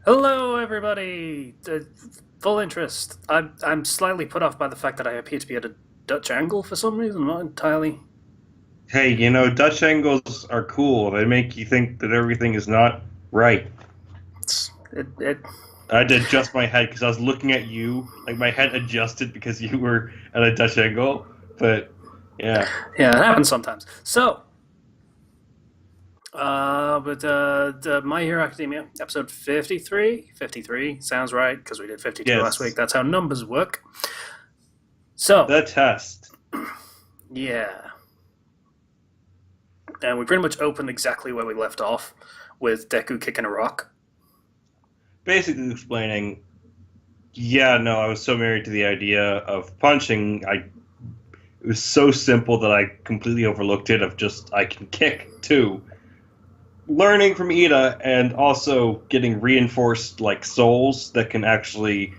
Hello, everybody. Full interest. I'm slightly put off by the fact that I appear to be at a Dutch angle for some reason. Not entirely. Hey, Dutch angles are cool. They make you think that everything is not right. It. I had to adjust my head because I was looking at you. Like my head adjusted because you were at a Dutch angle. But yeah, Yeah, it happens sometimes. So, My Hero Academia episode 53. 53 sounds right because we did 52 last week. yes, That's how numbers work. So, the test. yeah, and we pretty much opened exactly where we left off with Deku kicking a rock. Basically explaining. Yeah, no, I was so married to the idea of punching. It was so simple that I completely overlooked it. Of just I can kick too. Learning from Ida and also getting reinforced like souls that can actually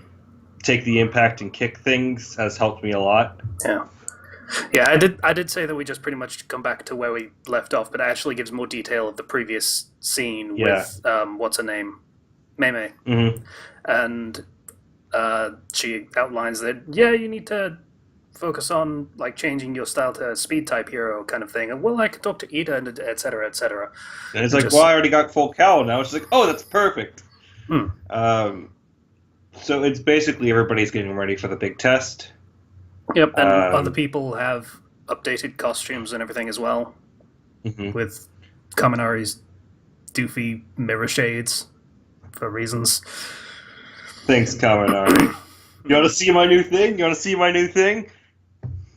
take the impact and kick things has helped me a lot. Yeah. Yeah, I did say that we just pretty much come back to where we left off, but it actually gives more detail of the previous scene Yeah. with what's her name, Mei, Hmm. and she outlines that you need to focus on like changing your style to speed type hero kind of thing, and well, I could talk to Ida and etc. etc. And it's And like, well, just I already got full cowl now. It's like, oh, that's perfect. hmm, Um, so it's basically everybody's getting ready for the big test. yep, and other Um, people have updated costumes and everything as well mhm. with Kaminari's doofy mirror shades for reasons. Thanks, Kaminari. You want to see my new thing? You want to see my new thing?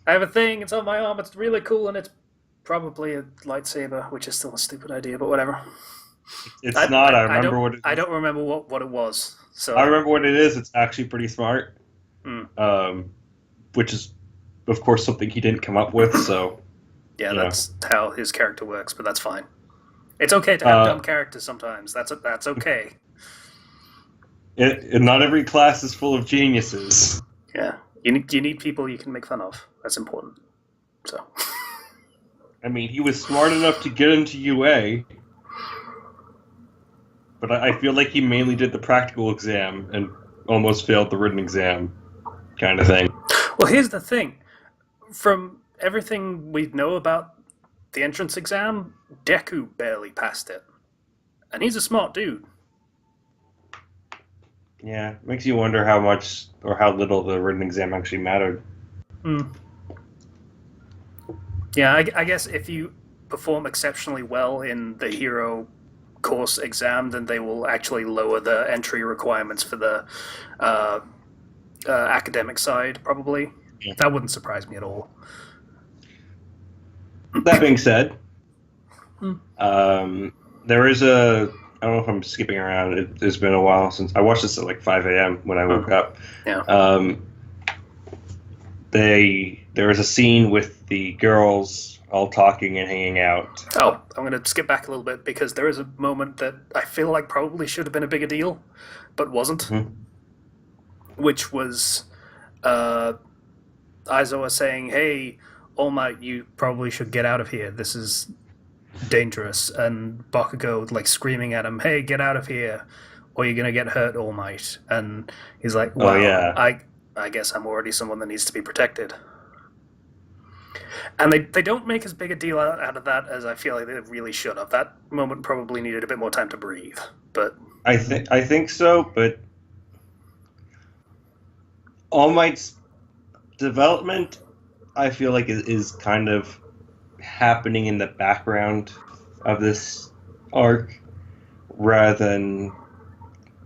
I have a thing. It's on my arm. It's really cool, and it's probably a lightsaber, which is still a stupid idea, but whatever. It's I not. I, I I remember don't what it I is. don't remember what it was. I So remember what it is. It's actually pretty smart. mm, Um, which is, of course, something he didn't come up with. So, yeah, you know. that's how his character works. But that's fine. It's okay to have Uh, dumb characters sometimes. That's okay. not every class is full of geniuses. Yeah, you need people you can make fun of. That's important. So I mean, he was smart enough to get into UA, but I feel like he mainly did the practical exam and almost failed the written exam, kind of thing. well, here's the thing. From everything we know about the entrance exam, Deku barely passed it, and he's a smart dude. Yeah, makes you wonder how much or how little the written exam actually mattered. Mm. Yeah, I guess if you perform exceptionally well in the hero course exam, then they will actually lower the entry requirements for the uh, academic side, probably. Yeah. That wouldn't surprise me at all. That being said, Hmm. there is a. I don't know if I'm skipping around. It's been a while since I watched this at like 5 a.m. when I woke up. Yeah. Um, there was a scene with the girls all talking and hanging out. Oh, I'm going to skip back a little bit because there is a moment that I feel like probably should have been a bigger deal, but wasn't, Mhm. which was uh, Aizawa saying, "Hey, All Might, you probably should get out of here. This is dangerous," and Bakugo like screaming at him, "Hey, get out of here, or you're gonna get hurt, All Might." And he's like, Oh "Wow, yeah, I guess I'm already someone that needs to be protected." And they don't make as big a deal out of that as I feel like they really should have. That moment probably needed a bit more time to breathe. But I think so, but All Might's development, I feel like is kind of happening in the background of this arc, rather than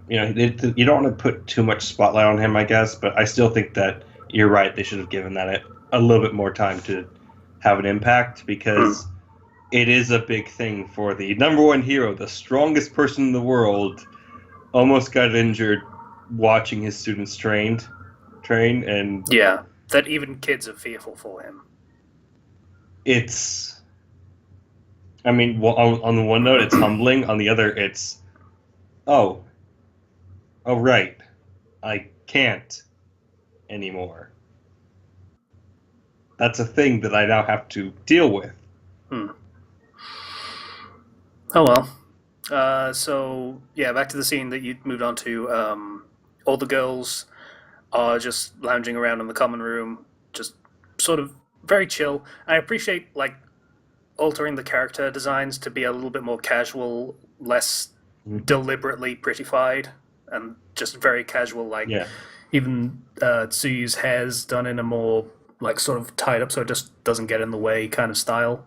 you don't want to put too much spotlight on him, I guess. But I still think that you're right. They should have given that a little bit more time to have an impact mm, because it is a big thing for the number one hero, the strongest person in the world, almost got injured watching his students train, and yeah, that even kids are fearful for him. it's. I mean, well, on the one note, it's humbling. On the other, it's oh, oh right, I can't anymore. That's a thing that I now have to deal with. Hmm. Oh well. So yeah, back to the scene that you moved on to. All the girls are just lounging around in the common room, just sort of very chill. I appreciate like altering the character designs to be a little bit more casual, less Mhm. deliberately prettified, and just very casual. Like Yeah, even Tsuyu's hair's done in a more like sort of tied up so it just doesn't get in the way kind of style.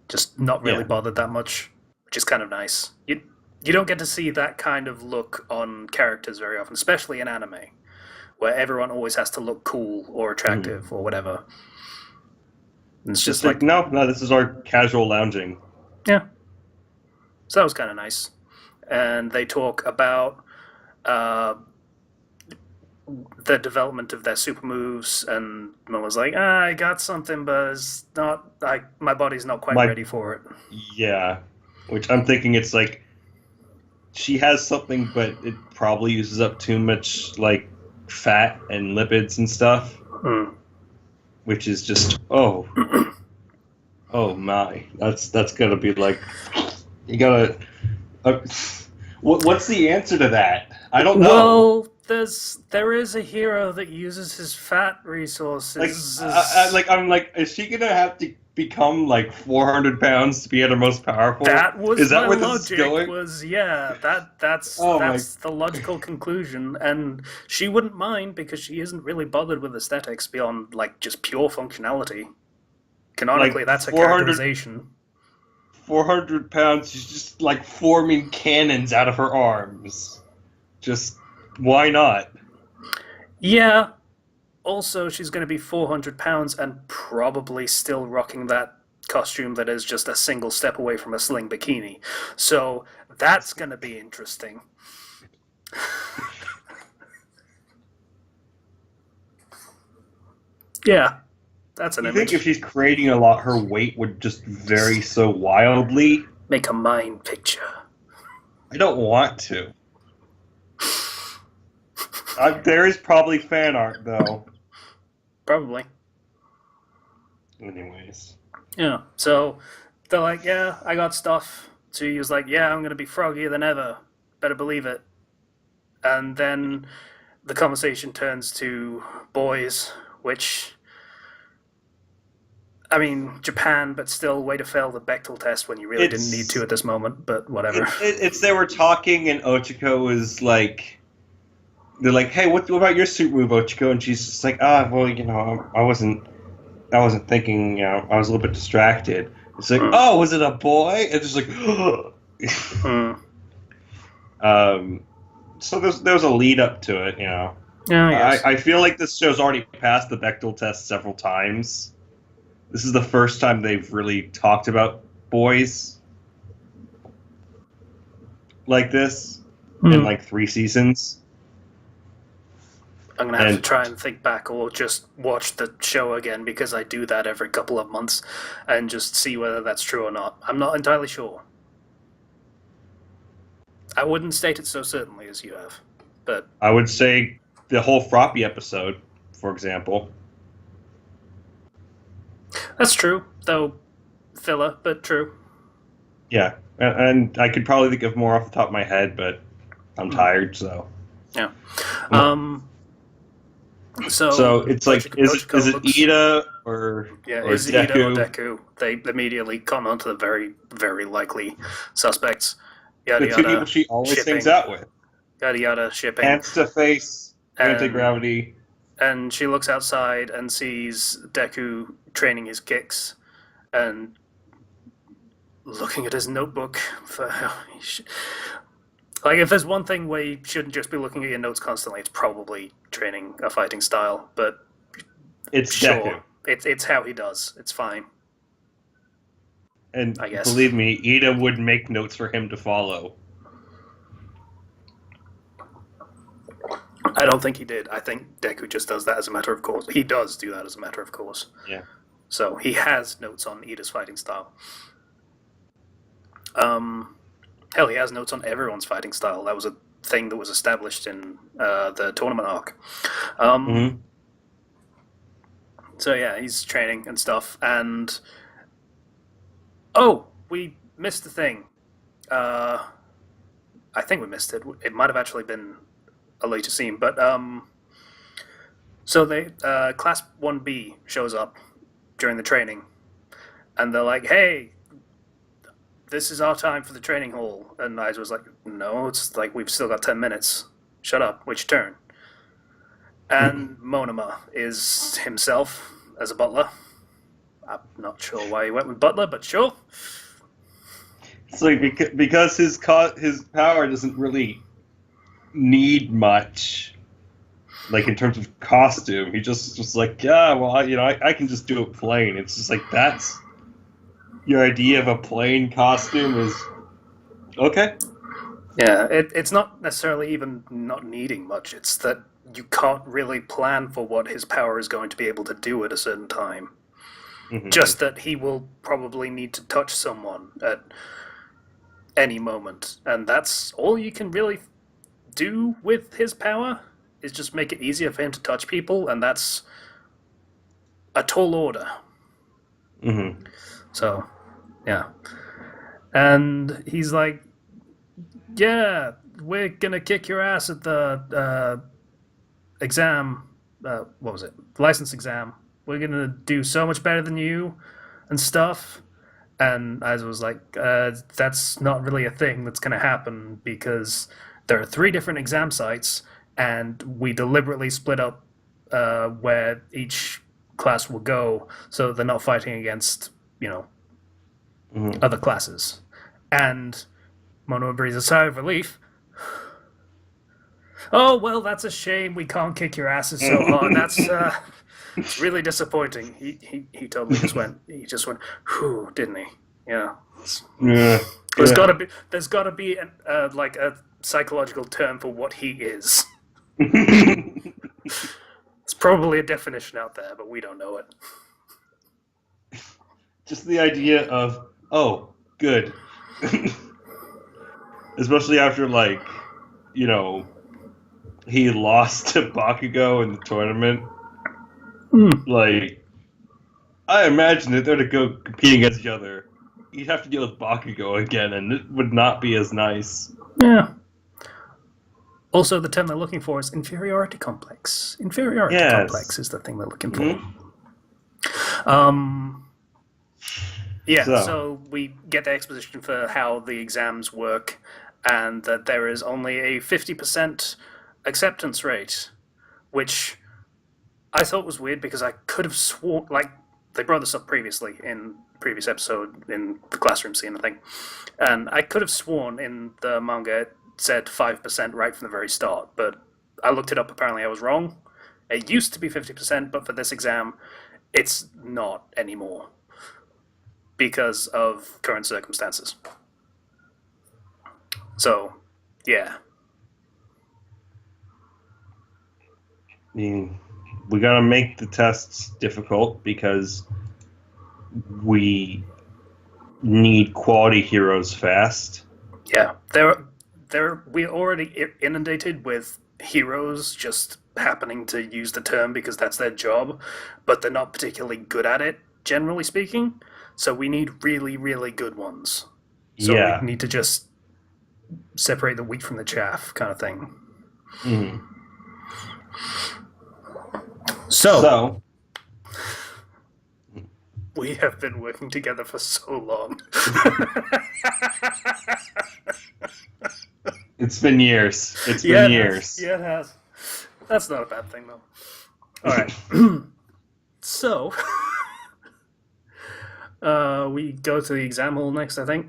Just not really yeah. bothered that much, which is kind of nice. You don't get to see that kind of look on characters very often, especially in anime, where everyone always has to look cool or Mhm. attractive or whatever. And it's just Just like like, no, no. This is our casual lounging. yeah, so that was kind of nice. And they talk about uh, the development of their super moves, and Mo was like, I got something, but it's not. My body's not quite My ready for it. yeah, which I'm thinking it's like she has something, but it probably uses up too much like fat and lipids and stuff, Hmm. which is just oh my, that's gonna be like you gotta. Uh, what's the answer to that? I don't know. Well, there is a hero that uses his fat Like, resources. I'm like, is she gonna have to become like 400 pounds to be at her most powerful? That was Is that my where this is logic. going? Was yeah, that's Oh my, that's the logical conclusion, and she wouldn't mind because she isn't really bothered with aesthetics beyond like just pure functionality. Canonically, like that's a 400, characterization. 400 pounds. She's just like forming cannons out of her arms. Just why not? Yeah. Also, she's going to be 400 pounds and probably still rocking that costume that is just a single step away from a sling bikini. So that's going to be interesting. Yeah, that's an You think if image. she's creating a lot, her weight would just vary so wildly? Make a mind picture. I don't want to. There is probably fan art though. Probably. Anyways. Yeah. So they're like, yeah, I got stuff. So he was like, yeah, I'm going to be froggier than ever. Better believe it. And then the conversation turns to boys, which, I mean, Japan, but still, way to fail the Bechtel test when you really didn't need to It's at this moment, but whatever. it's they were talking and Ochiko was like they're like, "Hey, what about your suit move, Ochiko?" And she's just like, "Ah, well, I wasn't thinking, I was a little bit distracted." It's like, Mm. "Oh, was it a boy?" And just like Mm. um so there's a lead up to it, Yeah, I guess. I feel like this show's already passed the Bechdel test several times. This is the first time they've really talked about boys like this in Mm. like 3 seasons. I'm gonna have to And try and think back or just watch the show again because I do that every couple of months and just see whether that's true or not. I'm not entirely sure. I wouldn't state it so certainly as you have, but I would say the whole Froppy episode, for example. that's true, though filler, but true. Yeah, and I could probably think of more off the top of my head, but I'm Mm. tired, so. Yeah. Um. So So it's like, is Ochiko it looks. Ida Yeah, or is it Ida or Deku? Deku? They immediately come onto the very, very likely suspects. Yada The two people yada, she always hangs shipping. out with. Yada yada, shipping. Hands to face, anti And gravity. and she looks outside and sees Deku training his kicks and looking at his notebook for like if there's one thing where you shouldn't just be looking at your notes constantly, it's probably training a fighting style. But It's sure, Deku. it's how he does. It's fine, And I guess. believe me, Ida would make notes for him to follow. I don't think he did. I think Deku just does that as a matter of course. He does do that as a matter of course. Yeah. So he has notes on Ida's fighting style. Um, Hell, he has notes on everyone's fighting style. That was a thing that was established in the tournament arc. Um, Hmm. so yeah, he's training and stuff. And oh, we missed the thing. I think we missed it. It might have actually been a later scene, but so they Class 1B shows up during the training, and they're like, "Hey, this is our time for the training hall." And Aiz was like, "No, it's like we've still got 10 minutes. Shut up. Wait your turn." And Monoma is himself as a butler. I'm not sure why he went with butler, but sure. It's like because his power doesn't really need much, like in terms of costume. He just like, yeah, well, I can just do it plain. It's just like that's your idea of a plain costume is okay. Yeah, it's not necessarily even not needing much. It's that you can't really plan for what his power is going to be able to do at a certain time. Mm-hmm. Just that he will probably need to touch someone at any moment, and that's all you can really do with his power, is just make it easier for him to touch people, and that's a tall order. Mm-hmm. So, yeah. And he's like, yeah, we're gonna kick your ass at the exam. What was it? License exam. We're gonna do so much better than you and stuff. And I was like, that's not really a thing that's going to happen because there are 3 different exam sites, and we deliberately split up where each class will go so they're not fighting against, other classes. And Mono breathes a sigh of relief. Oh, well, that's a shame. We can't kick your asses so hard. That's it's really disappointing. He totally just went. He just went, whew, didn't he? Yeah. Yeah. There's got to be like a psychological term for what he is. It's probably a definition out there, but we don't know it. Just the idea of, oh, good. Especially after, like, he lost to Bakugo in the tournament. Like, I imagine if they're to go competing against each other, you'd have to deal with Bakugo again, and it would not be as nice. Yeah. Also, the term they're looking for is inferiority complex. Inferiority complex is the thing they're looking for. Mm-hmm. Yeah, so we get the exposition for how the exams work, and that there is only a 50% acceptance rate, which I thought was weird because I could have sworn, like, they brought this up previously in the previous episode in the classroom scene, I think, and I could have sworn in the manga it said 5% right from the very start, but I looked it up, apparently I was wrong. It used to be 50%, but for this exam, it's not anymore because of current circumstances. So, yeah. I mean, we gotta make the tests difficult because we need quality heroes fast. Yeah, we're already inundated with heroes just happening to use the term because that's their job, but they're not particularly good at it, generally speaking. So we need really, really good ones. So we need to just separate the wheat from the chaff, kind of thing. Mm. So we have been working together for so long. It's been years. It's been years. Yeah, it has. That's not a bad thing, though. All right. So we go to the exam hall next, I think.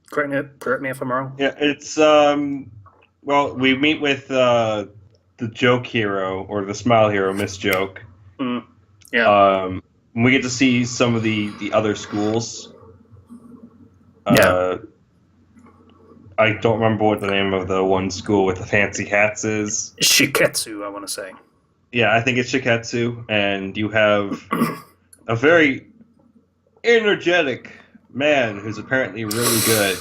Correct me if I'm wrong. Yeah, it's well, we meet with the joke hero or the smile hero, Miss Joke. Yeah. We get to see some of the other schools. Yeah. I don't remember what the name of the one school with the fancy hats is. Shiketsu, I want to say. Yeah, I think it's Shiketsu, and you have a very energetic man who's apparently really good.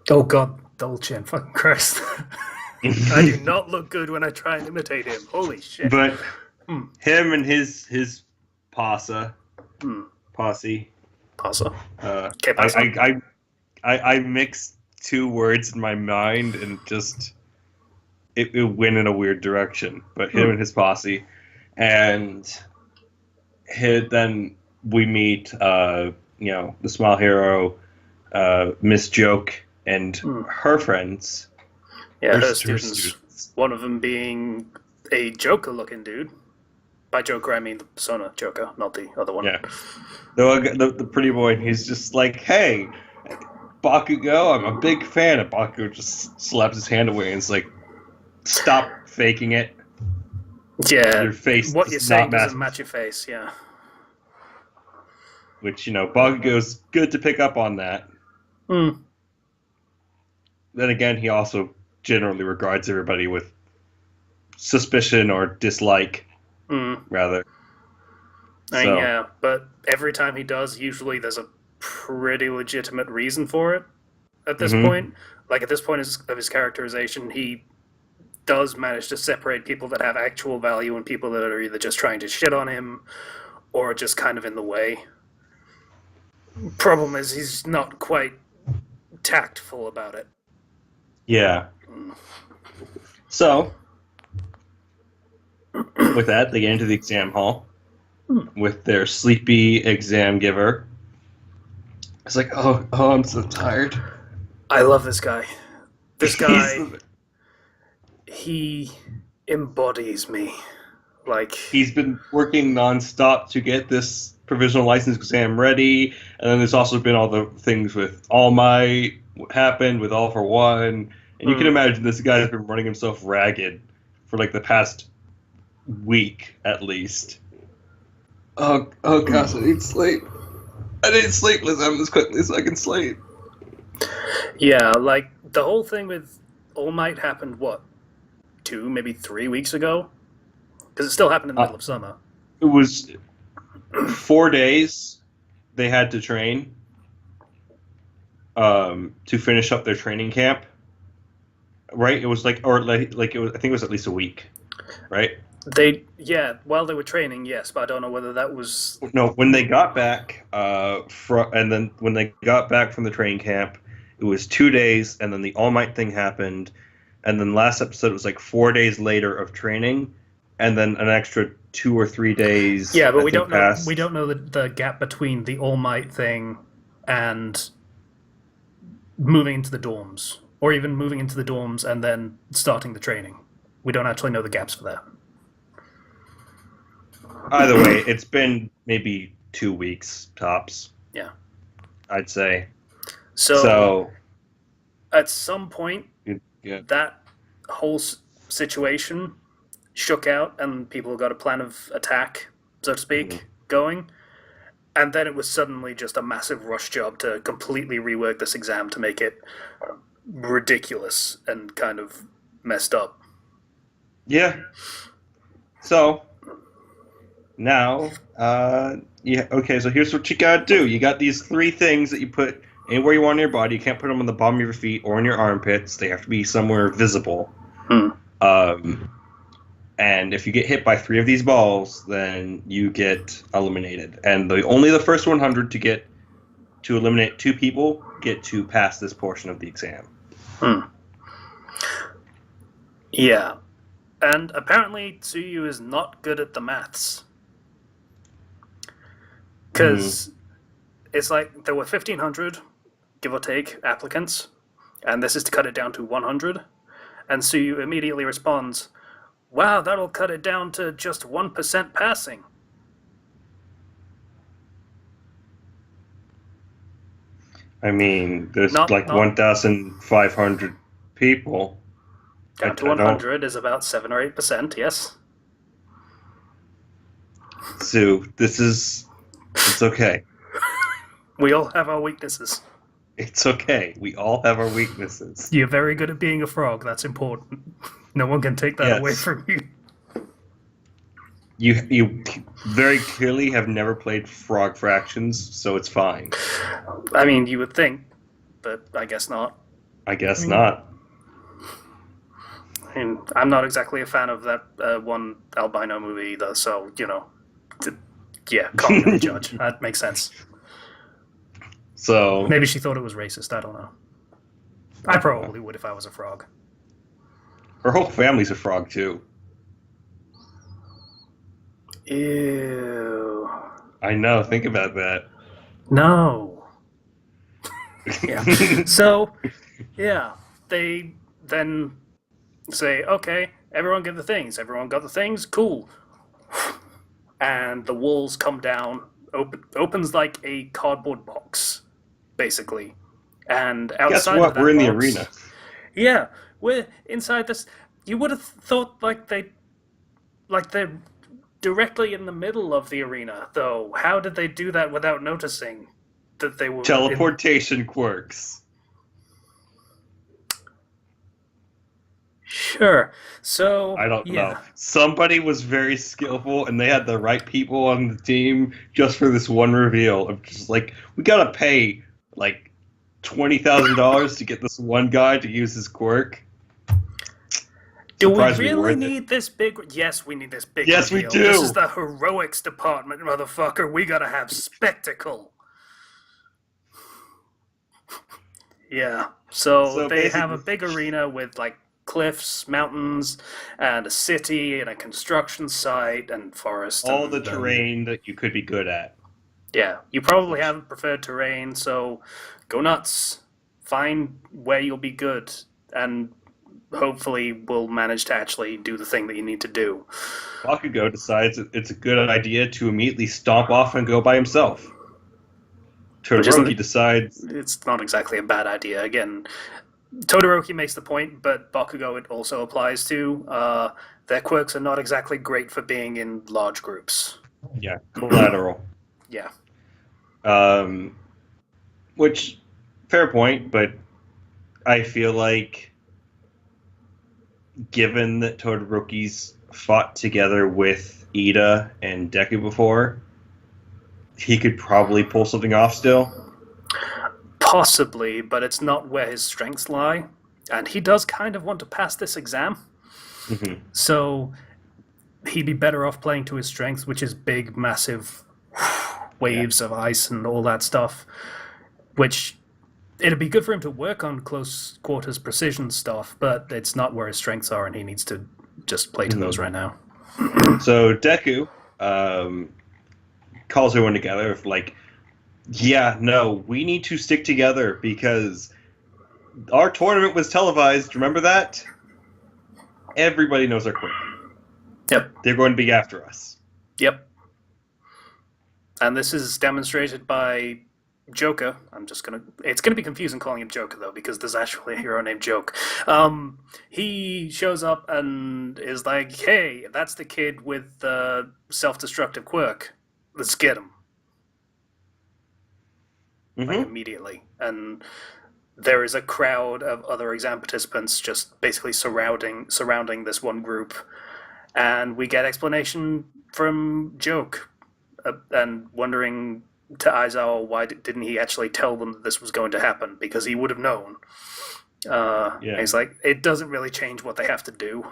Oh god, Dolchin, fucking Christ. I do not look good when I try and imitate him. Holy shit. But him and his posse. Pasa. I mixed two words in my mind and just it went in a weird direction. But him and his posse, and then we meet the Smile Hero, Miss Joke, and her friends. Yeah, her Students. students. One of them being a Joker-looking dude. By Joker, I mean the Persona Joker, not the other one. Yeah. The pretty boy, he's just like, hey, Bakugo, I'm a big fan. And Bakugo just slaps his hand away and is like, stop faking it. Yeah, Your face what does you're saying not doesn't match. match your face, yeah. Which, Bakugo's good to pick up on that. Hmm. Then again, he also generally regards everybody with suspicion or dislike, rather. I mean, yeah, but every time he does, usually there's a pretty legitimate reason for it at this point. Like, at this point of his characterization, he does manage to separate people that have actual value and people that are either just trying to shit on him or just kind of in the way. Problem is, he's not quite tactful about it. Yeah. So, with that, they get into the exam hall with their sleepy exam giver. It's like, oh, I'm so tired. I love this guy. This guy, he embodies me. Like, he's been working nonstop to get this provisional license exam ready, and then there's also been all the things with All Might happened with All for One, and you can imagine this guy has been running himself ragged for like the past week at least. Oh gosh, I need sleep. I need sleep. Let's have this quickly so I can sleep. yeah, like the whole thing with All Might happened, what, 2, maybe 3 weeks ago? Because it still happened in the middle of summer. It was 4 days they had to train to finish up their training camp. Right? It was like it was, I think it was at least a week, right? While they were training, yes, but I don't know whether that was... No, when they got back, and then when they got back from the training camp, it was 2 days, and then the All Might thing happened, and then last episode it was like 4 days later of training, and then an extra 2 or 3 days. Yeah, but we don't know. We don't know the gap between the All Might thing and moving into the dorms, or even moving into the dorms and then starting the training. We don't actually know the gaps for that. Either way, it's been maybe 2 weeks tops. Yeah, I'd say. So at some point, yeah. that whole situation shook out, and people got a plan of attack, so to speak, going. And then it was suddenly just a massive rush job to completely rework this exam to make it ridiculous and kind of messed up. Yeah. So now, okay, so here's what you gotta do. You got these 3 things that you put anywhere you want on your body. You can't put them on the bottom of your feet or in your armpits. They have to be somewhere visible. And if you get hit by 3 of these balls, then you get eliminated. And only the first 100 to eliminate 2 people get to pass this portion of the exam. Yeah. And apparently Tsuyu is not good at the maths. Because it's like there were 1,500, give or take, applicants, and this is to cut it down to 100. And Tsuyu immediately responds, wow, that'll cut it down to just 1% passing. I mean, there's 1,500 people. Down to 100 is about 7 or 8%, yes. So, it's okay. We all have our weaknesses. It's okay. We all have our weaknesses. You're very good at being a frog, that's important. No one can take that away from you. You very clearly have never played Frog Fractions, so it's fine. I mean, you would think, but I guess not. I guess not. I mean, I'm not exactly a fan of that one albino movie either, so, yeah, can't really judge. That makes sense. So Maybe she thought it was racist. I don't know. I probably would if I was a frog. her whole family's a frog too. Ew. I know. Think about that. No. Yeah. So, yeah, they then say, okay, everyone get the things. Everyone got the things. Cool. And the walls come down. Opens like a cardboard box, basically. And Guess outside of what? We're that in the box, arena. yeah, we're inside this. You would have thought like they're directly in the middle of the arena, though. How did they do that without noticing that they were in? Teleportation quirks. Sure. So, I don't know. yeah. Somebody was very skillful, and they had the right people on the team just for this one reveal. Of just like, we gotta pay like $20,000 to get this one guy to use his quirk. Do we Surprisingly really worth it. need this big? Yes, we need this big. Yes, we reveal. do. This is the heroics department, motherfucker. We gotta have spectacle. Yeah. So they have a big arena with like cliffs, mountains, and a city, and a construction site, and forest. All and, the terrain that you could be good at. Yeah, you probably haven't preferred terrain, so go nuts. Find where you'll be good, and hopefully we'll manage to actually do the thing that you need to do. Bakugo decides it's a good idea to immediately stomp off and go by himself. Todoroki decides It's not exactly a bad idea. Again, Todoroki makes the point, but Bakugo it also applies to. Their quirks are not exactly great for being in large groups. yeah, collateral. Yeah. Which, fair point, but I feel like given that Todoroki's fought together with Ida and Deku before, he could probably pull something off still. Possibly, but it's not where his strengths lie. And he does kind of want to pass this exam. Mm-hmm. So he'd be better off playing to his strengths, which is big, massive waves of ice and all that stuff. Which it'd be good for him to work on close quarters precision stuff, but it's not where his strengths are, and he needs to just play to those right now. So Deku calls everyone together, like, yeah, no, we need to stick together because our tournament was televised. Remember that? Everybody knows our quirk. Yep. They're going to be after us. Yep. And this is demonstrated by Joker. It's gonna be confusing calling him Joker though, because there's actually a hero named Joke. He shows up and is like, "Hey, that's the kid with the self-destructive quirk. Let's get him." Like immediately, and there is a crowd of other exam participants just basically surrounding this one group, and we get explanation from Joke, and wondering to Aizawa why didn't he actually tell them that this was going to happen, because he would have known. He's like, it doesn't really change what they have to do.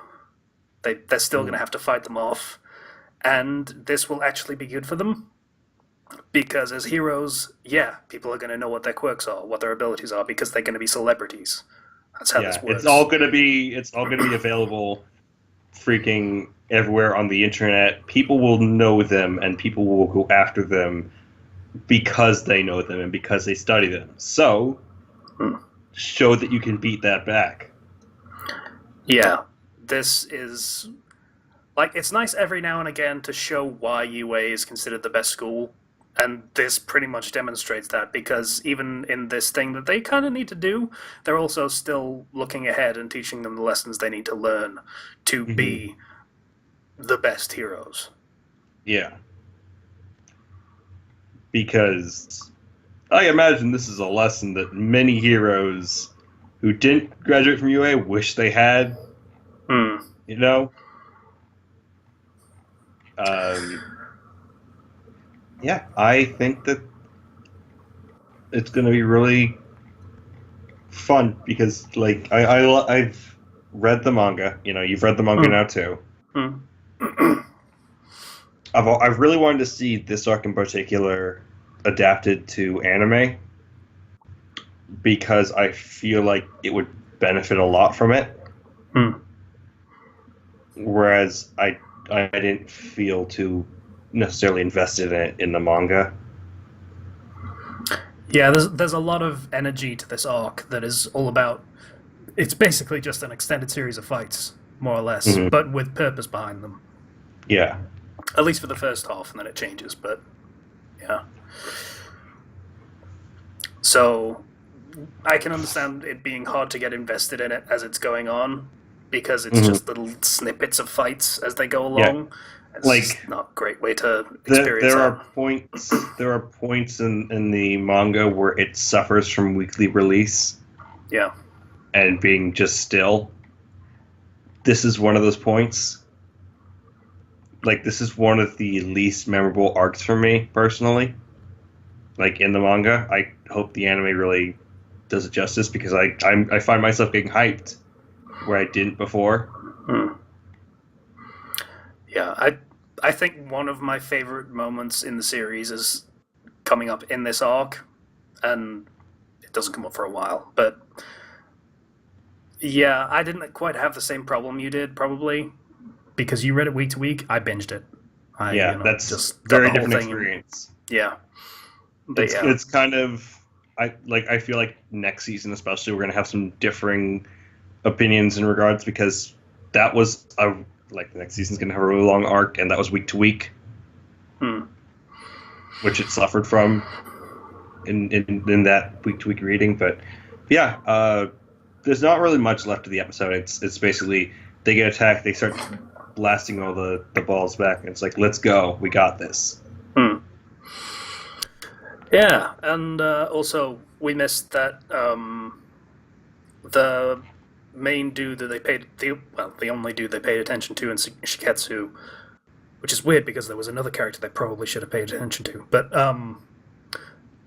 They're still going to have to fight them off, and this will actually be good for them. Because as heroes, yeah, people are going to know what their quirks are, what their abilities are, because they're going to be celebrities. That's how this works. It's all going to be available, freaking everywhere on the internet. People will know them, and people will go after them because they know them and because they study them. So, show that you can beat that back. Yeah, this is like, it's nice every now and again to show why UA is considered the best school. And this pretty much demonstrates that, because even in this thing that they kind of need to do, they're also still looking ahead and teaching them the lessons they need to learn to be the best heroes. Yeah. Because I imagine this is a lesson that many heroes who didn't graduate from UA wish they had. You know? Yeah, I think that it's going to be really fun because, like, I've read the manga. You know, you've read the manga now too. I've really wanted to see this arc in particular adapted to anime, because I feel like it would benefit a lot from it. Hmm. Whereas I didn't feel too necessarily invested in it in the manga. Yeah, there's a lot of energy to this arc that is all about. It's basically just an extended series of fights, more or less, Hmm. but with purpose behind them. Yeah. At least for the first half, and then it changes. But yeah, so I can understand it being hard to get invested in it as it's going on because it's Hmm. just little snippets of fights as they go Yeah. along. It's Like just not a great way to experience there that. are points in the manga where it suffers from weekly release Yeah. and being just still. This is one of those points. Like this is one of the least memorable arcs for me personally. Like in the manga, I hope the anime really does it justice because I find myself getting hyped where I didn't before. Hmm. Yeah, I think one of my favorite moments in the series is coming up in this arc, and it doesn't come up for a while. But yeah, I didn't quite have the same problem you did, probably because you read it week to week. I binged it. I Yeah, that's just got the very whole different thing, and experience. yeah. But It's yeah, it's kind of I feel like next season especially we're gonna have some differing opinions in regards because that was a like the next season's gonna have a really long arc and that was week to week, hmm. which it suffered from in that week to week reading. But yeah, there's not really much left of the episode. It's basically they get attacked, they start blasting all the balls back, and it's like let's go, we got this. Hmm. Yeah, and also we missed that the main dude that they paid the only dude they paid attention to in Shiketsu, which is weird because there was another character they probably should have paid attention to. But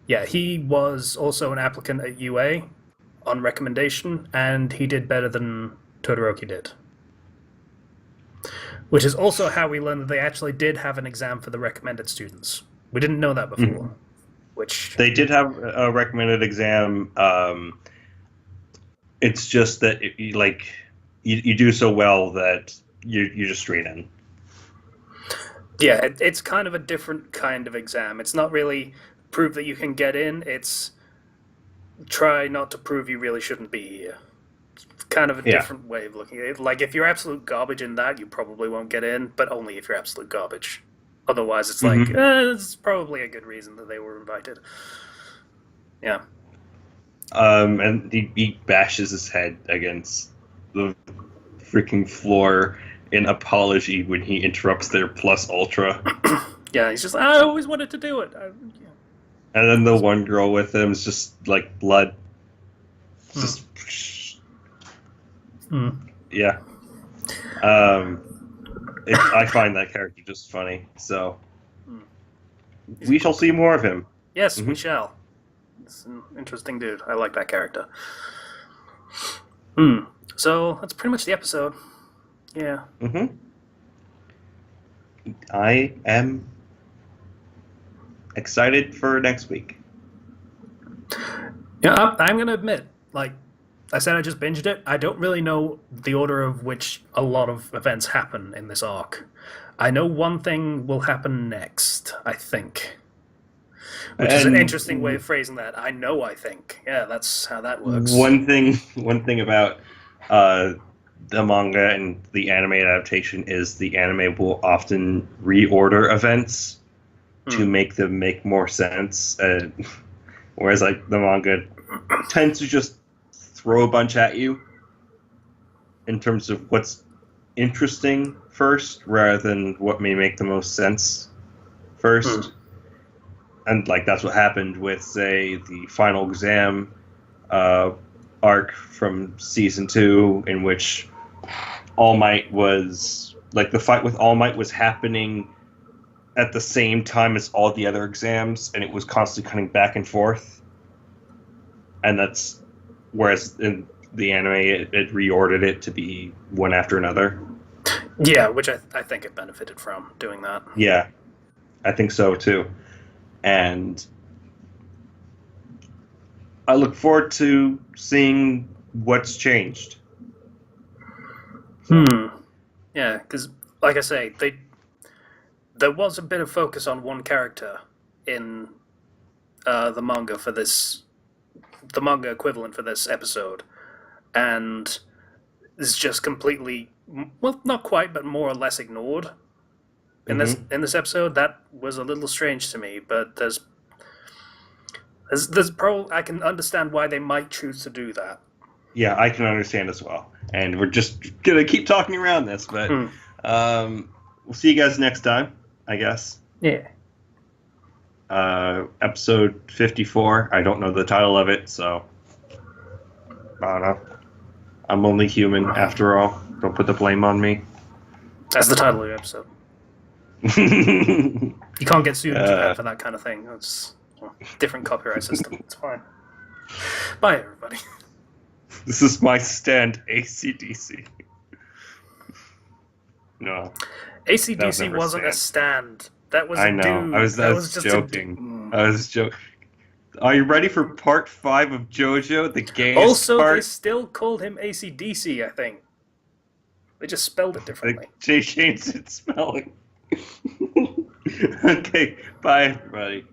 yeah, he was also an applicant at UA on recommendation, and he did better than Todoroki did. Which is also how we learned that they actually did have an exam for the recommended students. We didn't know that before. Mhm. Which, They did have a recommended exam. It's just that you do so well that you're just straight in. yeah, it's kind of a different kind of exam. It's not really prove that you can get in. It's try not to prove you really shouldn't be here. It's kind of a Yeah. different way of looking at it. Like if you're absolute garbage in that, you probably won't get in, but only if you're absolute garbage. Otherwise, it's like Hmm. it's probably a good reason that they were invited. Yeah. And he bashes his head against the freaking floor in apology when he interrupts their plus ultra. Yeah, he's just I always wanted to do it. Yeah. And then the one girl with him is just like blood. It's Hmm. just Hmm. yeah. I find that character just funny. So Hmm. we shall see more of him. Yes, Hmm. we shall. It's an interesting dude. I like that character. Hmm. So that's pretty much the episode. Yeah. Hmm. I am excited for next week. Yeah, I'm gonna admit, like I said, I just binged it. I don't really know the order of which a lot of events happen in this arc. I know one thing will happen next, I think. Which is an interesting way of And phrasing that. I think. Yeah, that's how that works. one thing about uh, the manga and the anime adaptation is the anime will often reorder events to Hmm. make them make more sense, whereas like the manga tends to just throw a bunch at you in terms of what's interesting first, rather than what may make the most sense Hmm. first. And like that's what happened with say the final exam uh, arc from season 2, in which All Might was like the fight with All Might was happening at the same time as all the other exams, and it was constantly cutting back and forth. And that's whereas in the anime it reordered it to be one after another. Yeah, which I think it benefited from doing that. Yeah, I think so too. And I look forward to seeing what's changed. Yeah, because like I say, there was a bit of focus on one character in the manga for this, the manga equivalent for this episode, and it's just completely, well, not quite, but more or less ignored in Mm-hmm. this episode. That was a little strange to me, but there's I can understand why they might choose to do that. Yeah, I can understand as well. And we're just gonna keep talking around this, but we'll see you guys next time, I guess. Yeah. Episode 54. I don't know the title of it, so I don't know. I'm only human after all. Don't put the blame on me. That's the title of the episode. You can't get sued in Japan for that kind of thing. It's a different copyright system. It's fine. Bye, everybody. This is my stand, ACDC. No. ACDC wasn't a stand. That was a I know. dude. I was just joking. I was joking. Are you ready for part 5 of JoJo, the gayest Also, part? they still called him ACDC, I think. They just spelled it differently. They changed its spelling. Okay, bye, everybody.